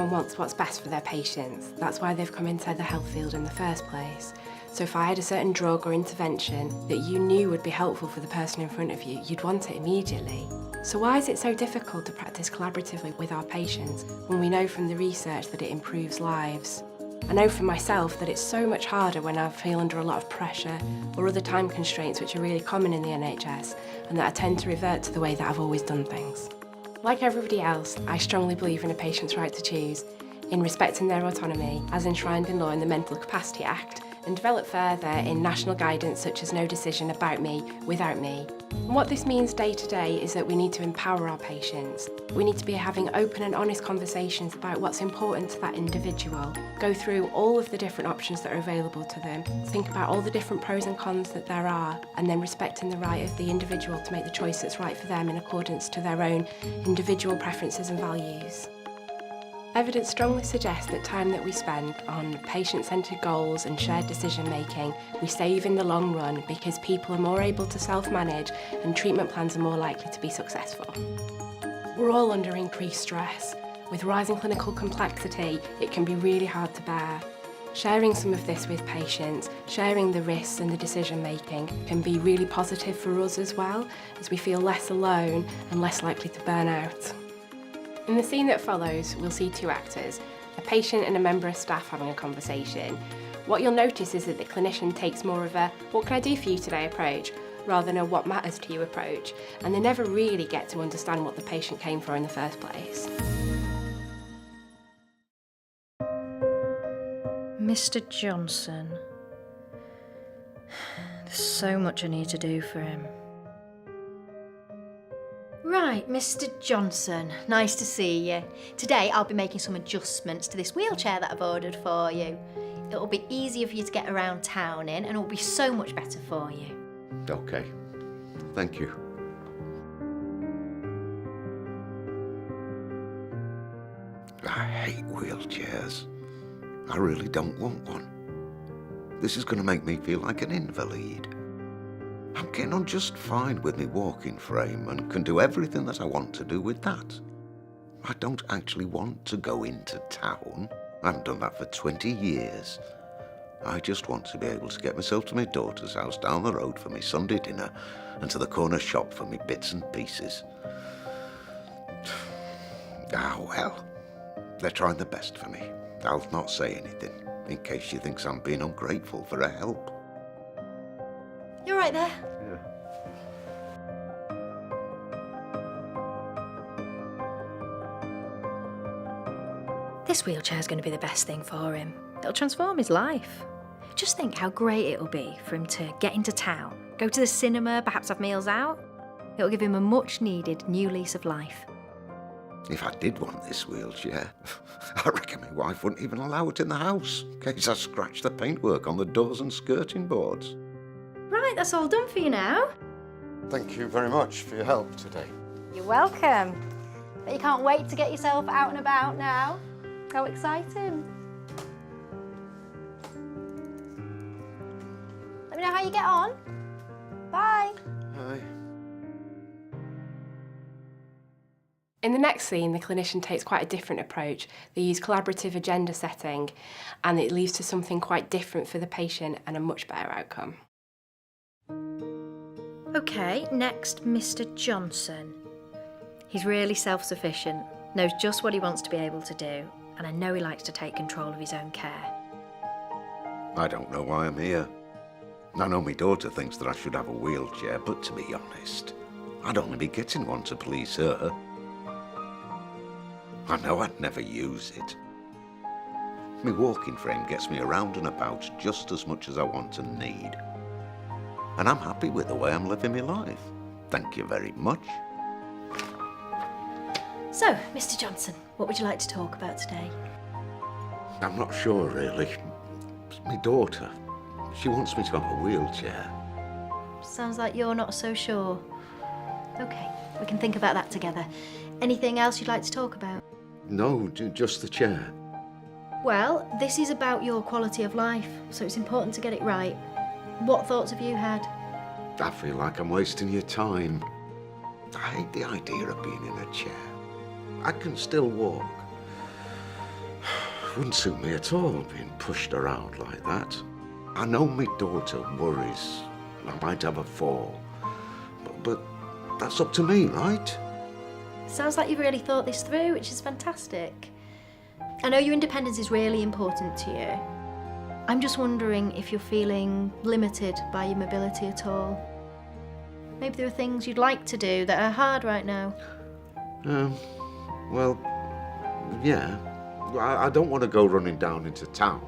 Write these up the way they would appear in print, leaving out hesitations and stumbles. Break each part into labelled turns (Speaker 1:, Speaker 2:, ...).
Speaker 1: everyone wants what's best for their patients. That's why they've come into the health field in the first place. So if I had a certain drug or intervention that you knew would be helpful for the person in front of you, you'd want it immediately. So why is it so difficult to practice collaboratively with our patients when we know from the research that it improves lives? I know for myself that it's so much harder when I feel under a lot of pressure or other time constraints which are really common in the NHS, and that I tend to revert to the way that I've always done things. Like everybody else, I strongly believe in a patient's right to choose, in respecting their autonomy as enshrined in law in the Mental Capacity Act, and developed further in national guidance such as No Decision About Me Without Me. And what this means day to day is that we need to empower our patients. We need to be having open and honest conversations about what's important to that individual, go through all of the different options that are available to them, think about all the different pros and cons that there are, and then respecting the right of the individual to make the choice that's right for them in accordance to their own individual preferences and values. Evidence strongly suggests that time that we spend on patient-centred goals and shared decision-making, we save in the long run because people are more able to self-manage and treatment plans are more likely to be successful. We're all under increased stress. With rising clinical complexity, it can be really hard to bear. Sharing some of this with patients, sharing the risks and the decision-making can be really positive for us as well, as we feel less alone and less likely to burn out. In the scene that follows, we'll see two actors, a patient and a member of staff having a conversation. What you'll notice is that the clinician takes more of a "what can I do for you today" approach, rather than a "what matters to you" approach, and they never really get to understand what the patient came for in the first place.
Speaker 2: Mr. Johnson. There's so much I need to do for him. Right, Mr. Johnson, nice to see you. Today I'll be making some adjustments to this wheelchair that I've ordered for you. It'll be easier for you to get around town in and it'll be so much better for you.
Speaker 3: Okay, thank you. I hate wheelchairs. I really don't want one. This is going to make me feel like an invalid. I'm getting on just fine with my walking frame and can do everything that I want to do with that. I don't actually want to go into town. I haven't done that for 20 years. I just want to be able to get myself to my daughter's house down the road for my Sunday dinner and to the corner shop for my bits and pieces. Ah, well, they're trying their best for me. I'll not say anything in case she thinks I'm being ungrateful for her help.
Speaker 2: You're right there?
Speaker 3: Yeah.
Speaker 2: This wheelchair's going to be the best thing for him. It'll transform his life. Just think how great it'll be for him to get into town, go to the cinema, perhaps have meals out. It'll give him a much-needed new lease of life.
Speaker 3: If I did want this wheelchair, I reckon my wife wouldn't even allow it in the house in case I scratched the paintwork on the doors and skirting boards.
Speaker 2: Right, that's all done for you now.
Speaker 3: Thank you very much for your help today.
Speaker 2: You're welcome. But you can't wait to get yourself out and about now. How exciting. Let me know how you get on. Bye.
Speaker 3: Hi.
Speaker 1: In the next scene, the clinician takes quite a different approach. They use collaborative agenda setting, and it leads to something quite different for the patient and a much better outcome.
Speaker 2: Okay, next, Mr. Johnson. He's really self-sufficient, knows just what he wants to be able to do, and I know he likes to take control of his own care.
Speaker 3: I don't know why I'm here. I know my daughter thinks that I should have a wheelchair, but to be honest, I'd only be getting one to please her. I know I'd never use it. My walking frame gets me around and about just as much as I want and need. And I'm happy with the way I'm living my life. Thank you very much.
Speaker 2: So, Mr. Johnson, what would you like to talk about today?
Speaker 3: I'm not sure, really. It's my daughter. She wants me to have a wheelchair.
Speaker 2: Sounds like you're not so sure. Okay, we can think about that together. Anything else you'd like to talk about?
Speaker 3: No, just the chair.
Speaker 2: Well, this is about your quality of life, so it's important to get it right. What thoughts have you had?
Speaker 3: I feel like I'm wasting your time. I hate the idea of being in a chair. I can still walk. wouldn't suit me at all being pushed around like that. I know my daughter worries I might have a fall, but that's up to me, right?
Speaker 2: Sounds like you've really thought this through, which is fantastic. I know your independence is really important to you. I'm just wondering if you're feeling limited by your mobility at all. Maybe there are things you'd like to do that are hard right now.
Speaker 3: Well, yeah. I don't want to go running down into town,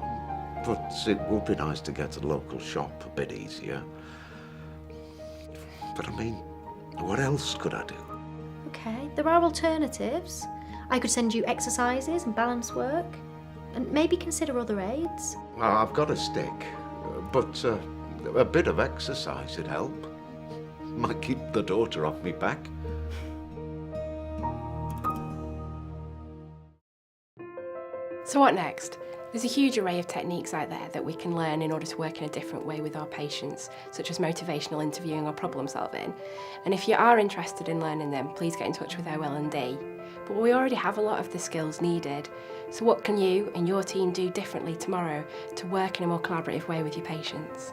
Speaker 3: but it would be nice to get to the local shop a bit easier. But I mean, what else could I do?
Speaker 2: Okay, there are alternatives. I could send you exercises and balance work, and maybe consider other aids.
Speaker 3: Well, I've got a stick, but a bit of exercise would help. Might keep the daughter off me back.
Speaker 1: So what next? There's a huge array of techniques out there that we can learn in order to work in a different way with our patients, such as motivational interviewing or problem solving. And if you are interested in learning them, please get in touch with OL&D. But we already have a lot of the skills needed. So what can you and your team do differently tomorrow to work in a more collaborative way with your patients?